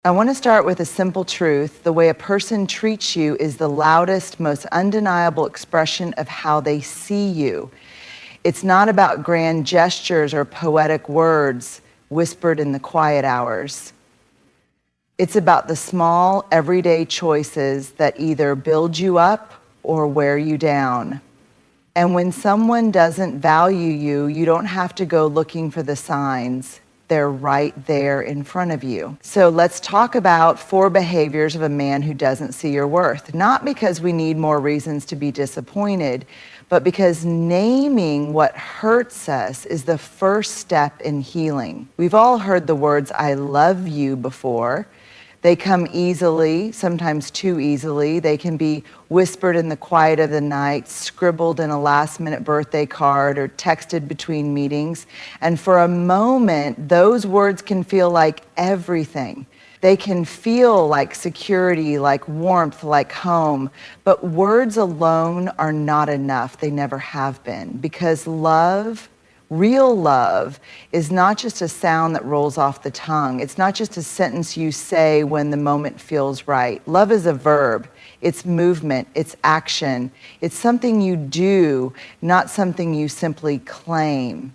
I want to start with a simple truth. The way a person treats you is the loudest, most undeniable expression of how they see you. It's not about grand gestures or poetic words whispered in the quiet hours. It's about the small, everyday choices that either build you up or wear you down. And when someone doesn't value you, you don't have to go looking for the signs. They're right there in front of you. So let's talk about 4 behaviors of a man who doesn't see your worth. Not because we need more reasons to be disappointed, but because naming what hurts us is the first step in healing. We've all heard the words, "I love you," before. They come easily, sometimes too easily. They can be whispered in the quiet of the night, scribbled in a last-minute birthday card, or texted between meetings. And for a moment, those words can feel like everything. They can feel like security, like warmth, like home. But words alone are not enough. They never have been. Because love, real love, is not just a sound that rolls off the tongue. It's not just a sentence you say when the moment feels right. Love is a verb. It's movement. It's action. It's something you do, not something you simply claim.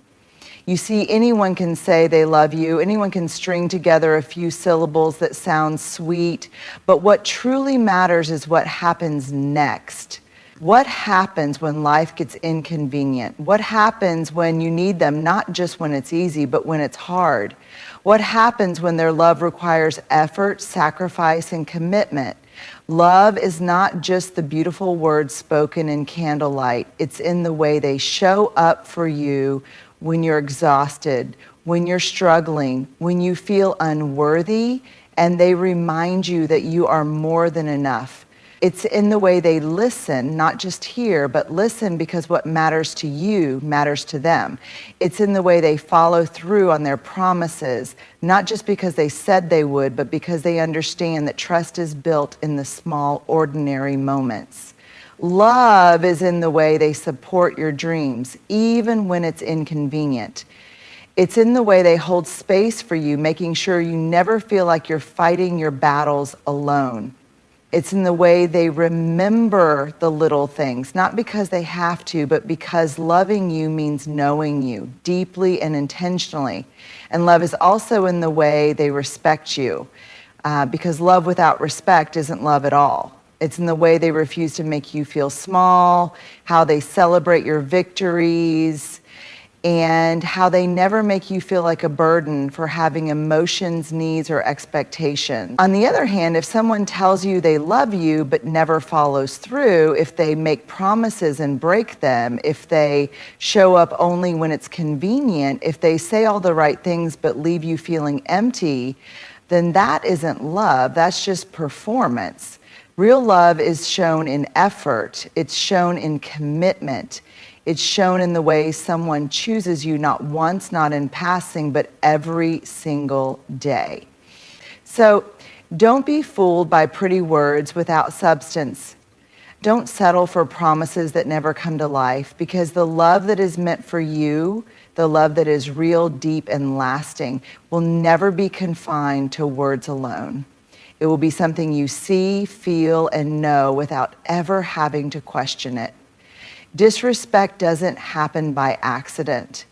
You see, anyone can say they love you. Anyone can string together a few syllables that sound sweet. But what truly matters is what happens next. What happens when life gets inconvenient? What happens when you need them, not just when it's easy, but when it's hard? What happens when their love requires effort, sacrifice, and commitment? Love is not just the beautiful words spoken in candlelight. It's in the way they show up for you when you're exhausted, when you're struggling, when you feel unworthy, and they remind you that you are more than enough. It's in the way they listen, not just hear, but listen because what matters to you matters to them. It's in the way they follow through on their promises, not just because they said they would, but because they understand that trust is built in the small, ordinary moments. Love is in the way they support your dreams, even when it's inconvenient. It's in the way they hold space for you, making sure you never feel like you're fighting your battles alone. It's in the way they remember the little things, not because they have to, but because loving you means knowing you deeply and intentionally. And love is also in the way they respect you, because love without respect isn't love at all. It's in the way they refuse to make you feel small, how they celebrate your victories, and how they never make you feel like a burden for having emotions, needs, or expectations. On the other hand, if someone tells you they love you but never follows through, if they make promises and break them, if they show up only when it's convenient, if they say all the right things but leave you feeling empty, then that isn't love, that's just performance. Real love is shown in effort, it's shown in commitment. It's shown in the way someone chooses you, not once, not in passing, but every single day. So don't be fooled by pretty words without substance. Don't settle for promises that never come to life, because the love that is meant for you, the love that is real, deep, and lasting, will never be confined to words alone. It will be something you see, feel, and know without ever having to question it. Disrespect doesn't happen by accident.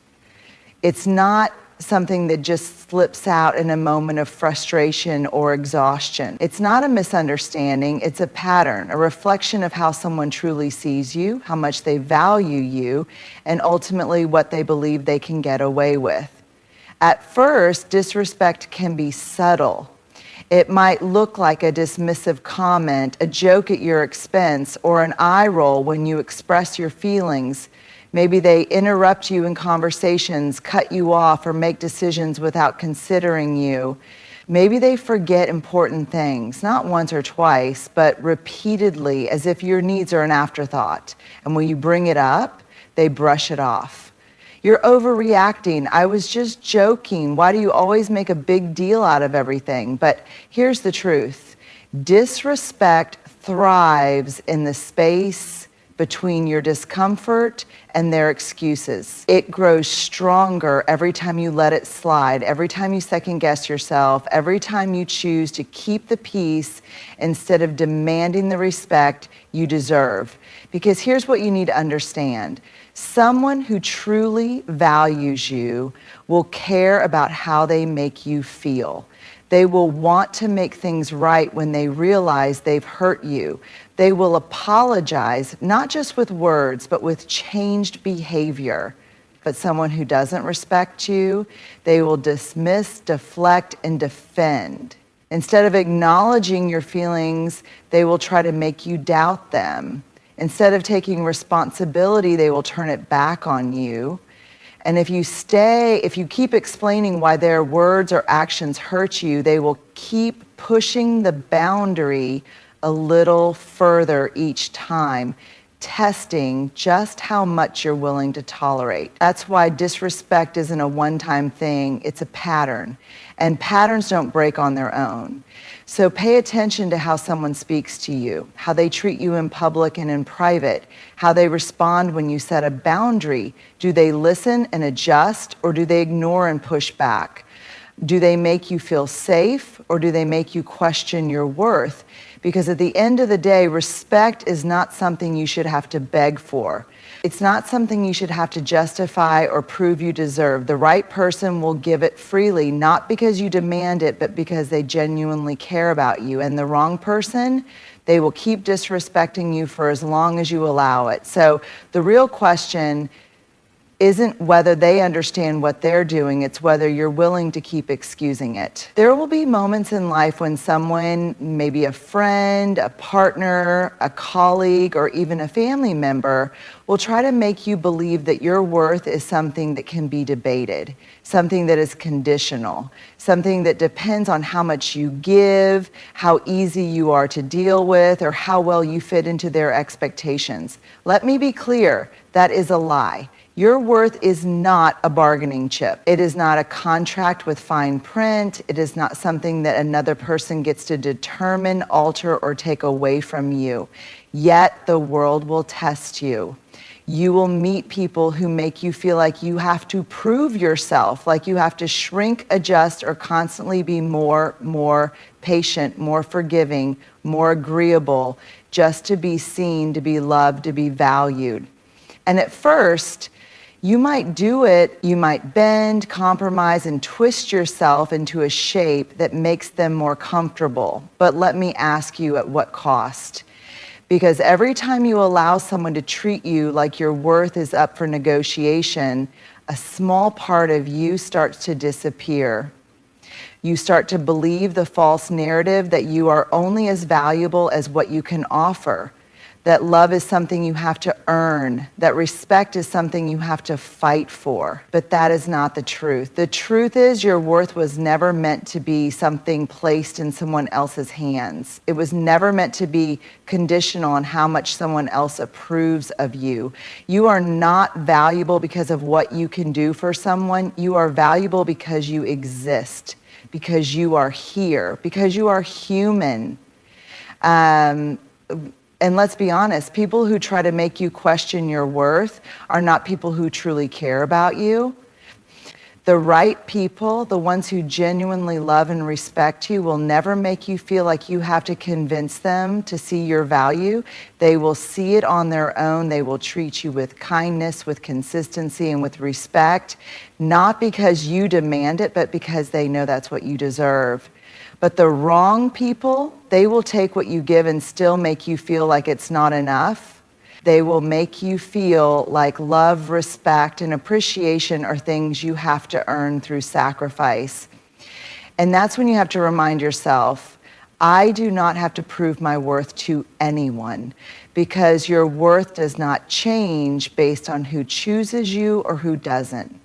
It's not something that just slips out in a moment of frustration or exhaustion. It's not a misunderstanding, it's a pattern, a reflection of how someone truly sees you, how much they value you, and ultimately what they believe they can get away with. At first, disrespect can be subtle. It might look like a dismissive comment, a joke at your expense, or an eye roll when you express your feelings. Maybe they interrupt you in conversations, cut you off, or make decisions without considering you. Maybe they forget important things, not once or twice, but repeatedly, as if your needs are an afterthought. And when you bring it up, they brush it off. You're overreacting. I was just joking. Why do you always make a big deal out of everything? But here's the truth. Disrespect thrives in the space between your discomfort and their excuses. It grows stronger every time you let it slide, every time you second guess yourself, every time you choose to keep the peace instead of demanding the respect you deserve. Because here's what you need to understand. Someone who truly values you will care about how they make you feel. They will want to make things right when they realize they've hurt you. They will apologize, not just with words, but with changed behavior. But someone who doesn't respect you, they will dismiss, deflect, and defend. Instead of acknowledging your feelings, they will try to make you doubt them. Instead of taking responsibility, they will turn it back on you. And if you keep explaining why their words or actions hurt you, they will keep pushing the boundary a little further each time, testing just how much you're willing to tolerate. That's why disrespect isn't a one-time thing, it's a pattern. And patterns don't break on their own. So pay attention to how someone speaks to you, how they treat you in public and in private, how they respond when you set a boundary. Do they listen and adjust, or do they ignore and push back? Do they make you feel safe, or do they make you question your worth? Because at the end of the day, respect is not something you should have to beg for. It's not something you should have to justify or prove you deserve. The right person will give it freely, not because you demand it, but because they genuinely care about you. And the wrong person, they will keep disrespecting you for as long as you allow it. So the real question isn't whether they understand what they're doing, it's whether you're willing to keep excusing it. There will be moments in life when someone, maybe a friend, a partner, a colleague, or even a family member, will try to make you believe that your worth is something that can be debated, something that is conditional, something that depends on how much you give, how easy you are to deal with, or how well you fit into their expectations. Let me be clear, that is a lie. Your worth is not a bargaining chip. It is not a contract with fine print. It is not something that another person gets to determine, alter, or take away from you. Yet the world will test you. You will meet people who make you feel like you have to prove yourself, like you have to shrink, adjust, or constantly be more patient, more forgiving, more agreeable, just to be seen, to be loved, to be valued. And at first, you might do it, you might bend, compromise, and twist yourself into a shape that makes them more comfortable. But let me ask you, at what cost? Because every time you allow someone to treat you like your worth is up for negotiation, a small part of you starts to disappear. You start to believe the false narrative that you are only as valuable as what you can offer, that love is something you have to earn, that respect is something you have to fight for. But that is not the truth. The truth is your worth was never meant to be something placed in someone else's hands. It was never meant to be conditional on how much someone else approves of you. You are not valuable because of what you can do for someone. You are valuable because you exist, because you are here, because you are human. And let's be honest, people who try to make you question your worth are not people who truly care about you. The right people, the ones who genuinely love and respect you, will never make you feel like you have to convince them to see your value. They will see it on their own. They will treat you with kindness, with consistency, and with respect, not because you demand it, but because they know that's what you deserve. But the wrong people, they will take what you give and still make you feel like it's not enough. They will make you feel like love, respect, and appreciation are things you have to earn through sacrifice. And that's when you have to remind yourself, I do not have to prove my worth to anyone, because your worth does not change based on who chooses you or who doesn't.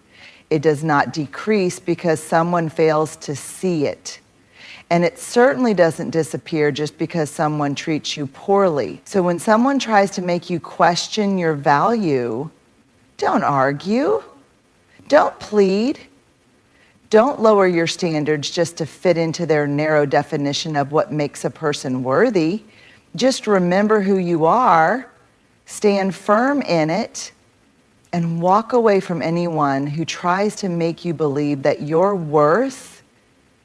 It does not decrease because someone fails to see it. And it certainly doesn't disappear just because someone treats you poorly. So when someone tries to make you question your value, don't argue, don't plead, don't lower your standards just to fit into their narrow definition of what makes a person worthy. Just remember who you are, Stand firm in it and walk away from anyone who tries to make you believe that your worth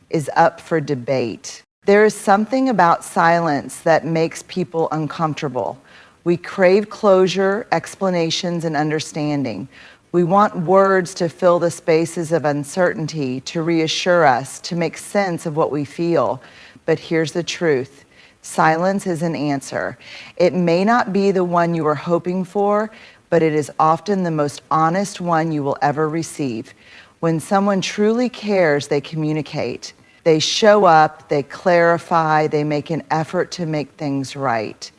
is up for debate. There is something about silence that makes people uncomfortable. We crave closure, explanations, and understanding. We want words to fill the spaces of uncertainty, to reassure us, to make sense of what we feel. But here's the truth. Silence is an answer. It may not be the one you were hoping for, but it is often the most honest one you will ever receive. When someone truly cares, they communicate. They show up, they clarify, they make an effort to make things right.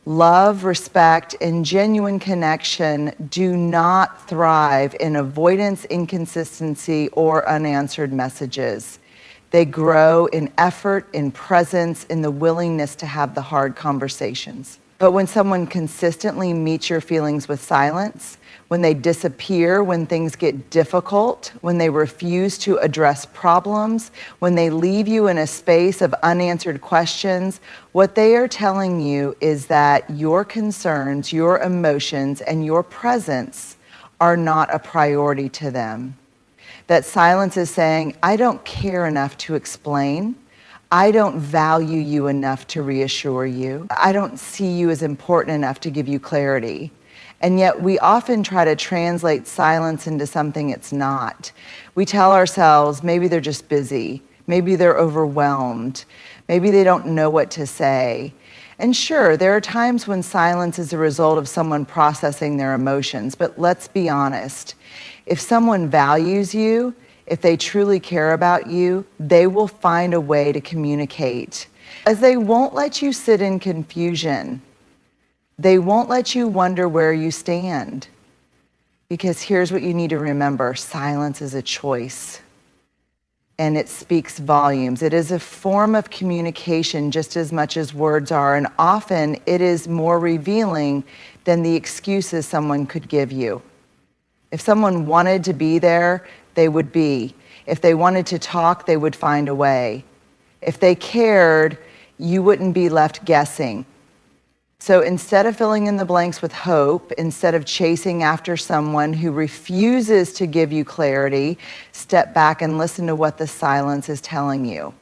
Love, respect, and genuine connection do not thrive in avoidance, inconsistency, or unanswered messages. They grow in effort, in presence, in the willingness to have the hard conversations. But when someone consistently meets your feelings with silence, when they disappear, when things get difficult, when they refuse to address problems, when they leave you in a space of unanswered questions, what they are telling you is that your concerns, your emotions, and your presence are not a priority to them. That silence is saying, I don't care enough to explain. I don't value you enough to reassure you. I don't see you as important enough to give you clarity. And yet we often try to translate silence into something it's not. We tell ourselves maybe they're just busy, maybe they're overwhelmed, maybe they don't know what to say. And sure, there are times when silence is a result of someone processing their emotions, but let's be honest. If someone values you, if they truly care about you, they will find a way to communicate. As they won't let you sit in confusion. They won't let you wonder where you stand. Because here's what you need to remember. Silence is a choice. And it speaks volumes. It is a form of communication just as much as words are. And often it is more revealing than the excuses someone could give you. If someone wanted to be there, they would be. If they wanted to talk, they would find a way. If they cared, you wouldn't be left guessing. So instead of filling in the blanks with hope, instead of chasing after someone who refuses to give you clarity, step back and listen to what the silence is telling you.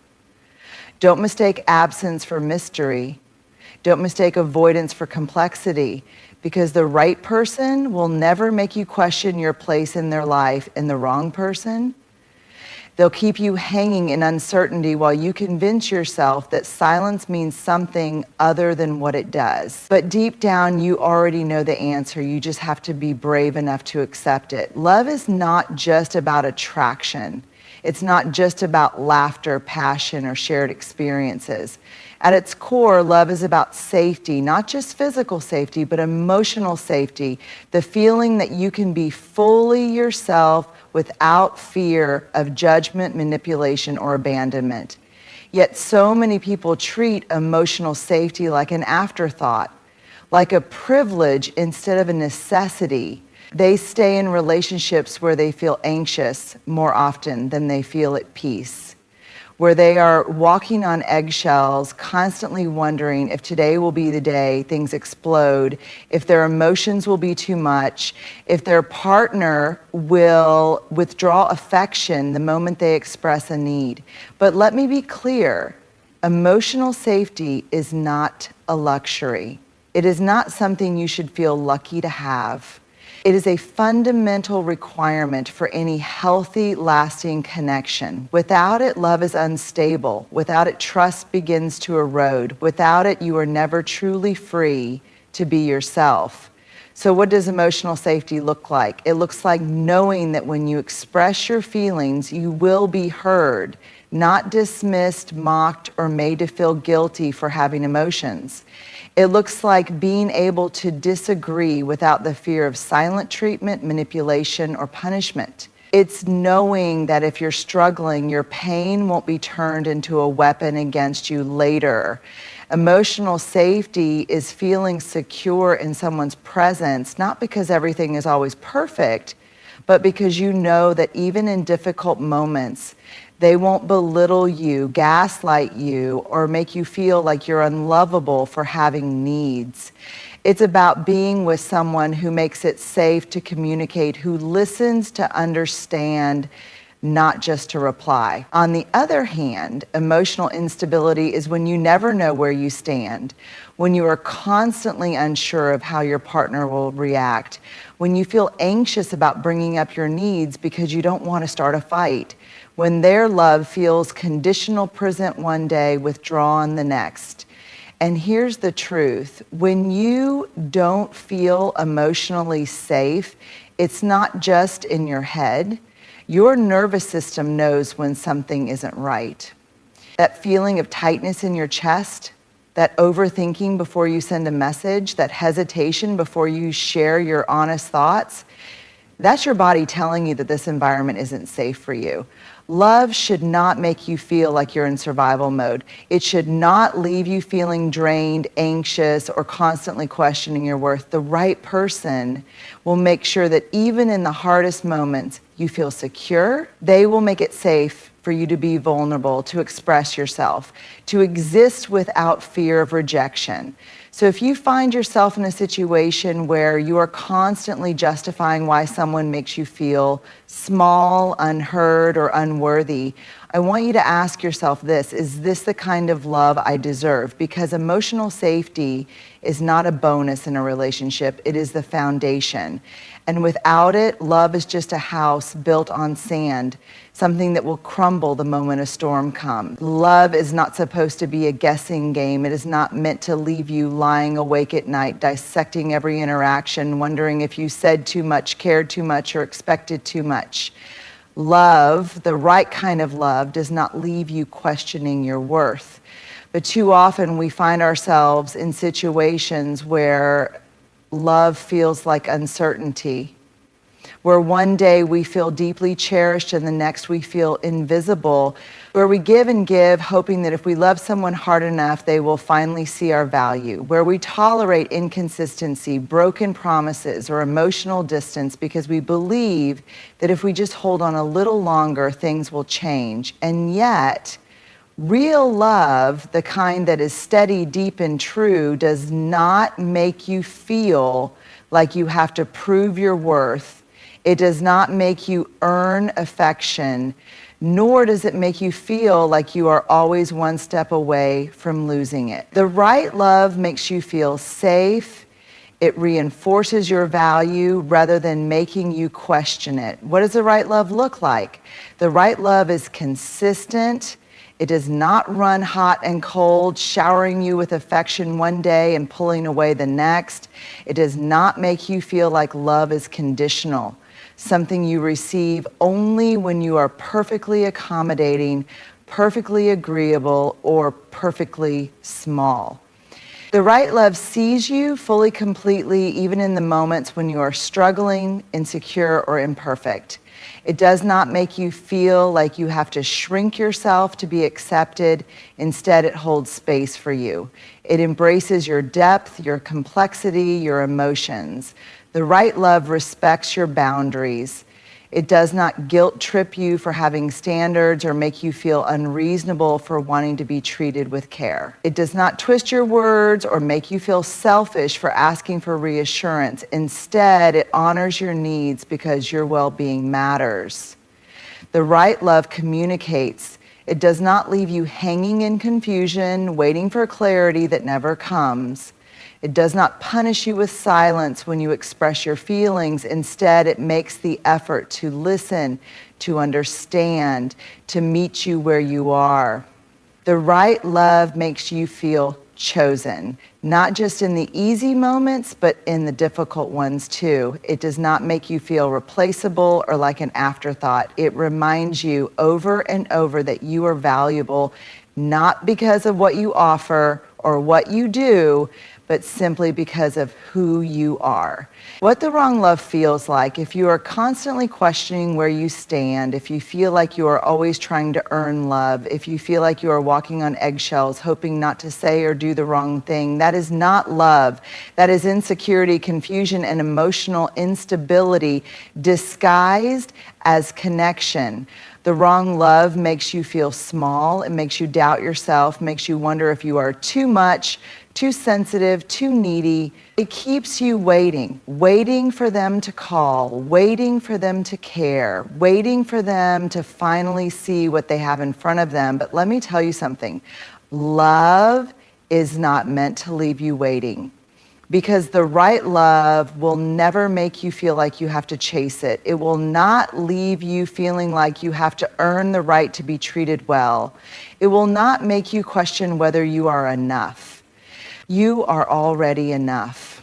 Don't mistake absence for mystery. Don't mistake avoidance for complexity, because the right person will never make you question your place in their life, and the wrong person, they'll keep you hanging in uncertainty while you convince yourself that silence means something other than what it does. But deep down, you already know the answer. You just have to be brave enough to accept it. Love is not just about attraction. It's not just about laughter, passion, or shared experiences. At its core, love is about safety, not just physical safety, but emotional safety. The feeling that you can be fully yourself without fear of judgment, manipulation, or abandonment. Yet so many people treat emotional safety like an afterthought, like a privilege instead of a necessity. They stay in relationships where they feel anxious more often than they feel at peace, where they are walking on eggshells, constantly wondering if today will be the day things explode, if their emotions will be too much, if their partner will withdraw affection the moment they express a need. But let me be clear, emotional safety is not a luxury. It is not something you should feel lucky to have. It is a fundamental requirement for any healthy, lasting connection. Without it, love is unstable. Without it, trust begins to erode. Without it, you are never truly free to be yourself. So what does emotional safety look like? It looks like knowing that when you express your feelings, you will be heard, not dismissed, mocked, or made to feel guilty for having emotions. It looks like being able to disagree without the fear of silent treatment, manipulation, or punishment. It's knowing that if you're struggling, your pain won't be turned into a weapon against you later. Emotional safety is feeling secure in someone's presence, not because everything is always perfect, but because you know that even in difficult moments, They won't belittle you, gaslight you, or make you feel like you're unlovable for having needs. It's about being with someone who makes it safe to communicate, who listens to understand, not just to reply. On the other hand, emotional instability is when you never know where you stand, when you are constantly unsure of how your partner will react, when you feel anxious about bringing up your needs because you don't want to start a fight, when their love feels conditional present one day, withdrawn the next. And here's the truth. When you don't feel emotionally safe, it's not just in your head. Your nervous system knows when something isn't right. That feeling of tightness in your chest, that overthinking before you send a message, that hesitation before you share your honest thoughts, that's your body telling you that this environment isn't safe for you. Love should not make you feel like you're in survival mode. It should not leave you feeling drained, anxious, or constantly questioning your worth. The right person will make sure that even in the hardest moments, you feel secure. They will make it safe for you to be vulnerable, to express yourself, to exist without fear of rejection. So if you find yourself in a situation where you are constantly justifying why someone makes you feel small, unheard, or unworthy, I want you to ask yourself this: is this the kind of love I deserve? Because emotional safety is not a bonus in a relationship, it is the foundation. And without it, love is just a house built on sand, something that will crumble the moment a storm comes. Love is not supposed to be a guessing game. It is not meant to leave you lying awake at night, dissecting every interaction, wondering if you said too much, cared too much, or expected too much. Love, the right kind of love, does not leave you questioning your worth. But too often we find ourselves in situations where love feels like uncertainty, where one day we feel deeply cherished and the next we feel invisible, where we give and give, hoping that if we love someone hard enough, they will finally see our value, where we tolerate inconsistency, broken promises, or emotional distance because we believe that if we just hold on a little longer, things will change. And yet, real love, the kind that is steady, deep, and true, does not make you feel like you have to prove your worth. It does not make you earn affection, nor does it make you feel like you are always one step away from losing it. The right love makes you feel safe. It reinforces your value rather than making you question it. What does the right love look like? The right love is consistent. It does not run hot and cold, showering you with affection one day and pulling away the next. It does not make you feel like love is conditional, something you receive only when you are perfectly accommodating, perfectly agreeable, or perfectly small. The right love sees you fully, completely, even in the moments when you are struggling, insecure, or imperfect. It does not make you feel like you have to shrink yourself to be accepted. Instead, it holds space for you. It embraces your depth, your complexity, your emotions. The right love respects your boundaries. It does not guilt trip you for having standards or make you feel unreasonable for wanting to be treated with care. It does not twist your words or make you feel selfish for asking for reassurance. Instead, it honors your needs because your well-being matters. The right love communicates. It does not leave you hanging in confusion, waiting for clarity that never comes. It does not punish you with silence when you express your feelings. Instead, it makes the effort to listen, to understand, to meet you where you are. The right love makes you feel chosen, not just in the easy moments, but in the difficult ones too. It does not make you feel replaceable or like an afterthought. It reminds you over and over that you are valuable, not because of what you offer or what you do, but simply because of who you are. What the wrong love feels like, if you are constantly questioning where you stand, if you feel like you are always trying to earn love, if you feel like you are walking on eggshells, hoping not to say or do the wrong thing, that is not love. That is insecurity, confusion, and emotional instability disguised as connection. The wrong love makes you feel small. It makes you doubt yourself, makes you wonder if you are too much, too sensitive, too needy. It keeps you waiting, waiting for them to call, waiting for them to care, waiting for them to finally see what they have in front of them. But let me tell you something. Love is not meant to leave you waiting, because the right love will never make you feel like you have to chase it. It will not leave you feeling like you have to earn the right to be treated well. It will not make you question whether you are enough. You are already enough.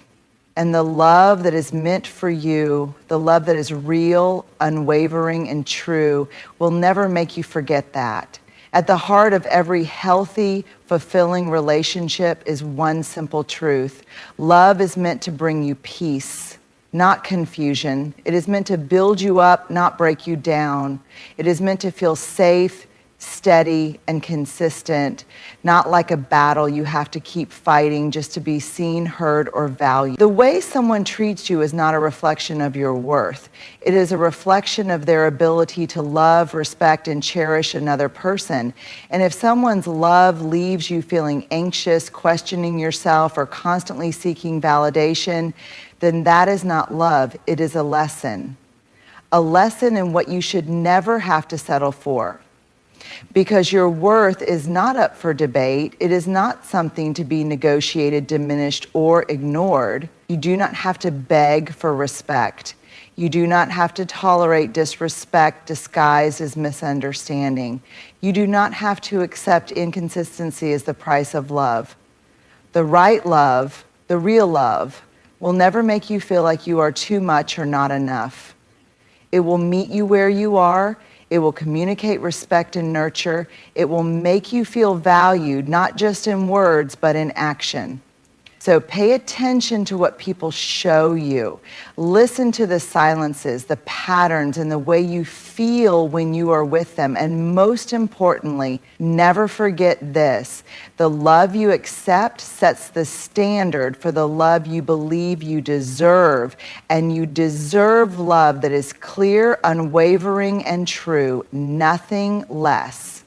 And the love that is meant for you, the love that is real, unwavering, and true, will never make you forget that. At the heart of every healthy, fulfilling relationship is one simple truth. Love is meant to bring you peace, not confusion. It is meant to build you up, not break you down. It is meant to feel safe, steady, and consistent, not like a battle you have to keep fighting just to be seen, heard, or valued. The way someone treats you is not a reflection of your worth. It is a reflection of their ability to love, respect, and cherish another person. And if someone's love leaves you feeling anxious, questioning yourself, or constantly seeking validation, then that is not love. It is a lesson. A lesson in what you should never have to settle for. Because your worth is not up for debate. It is not something to be negotiated, diminished, or ignored. You do not have to beg for respect. You do not have to tolerate disrespect disguised as misunderstanding. You do not have to accept inconsistency as the price of love. The right love, the real love, will never make you feel like you are too much or not enough. It will meet you where you are. It will communicate respect and nurture. It will make you feel valued, not just in words, but in action. So pay attention to what people show you. Listen to the silences, the patterns, and the way you feel when you are with them. And most importantly, never forget this. The love you accept sets the standard for the love you believe you deserve. And you deserve love that is clear, unwavering, and true, nothing less.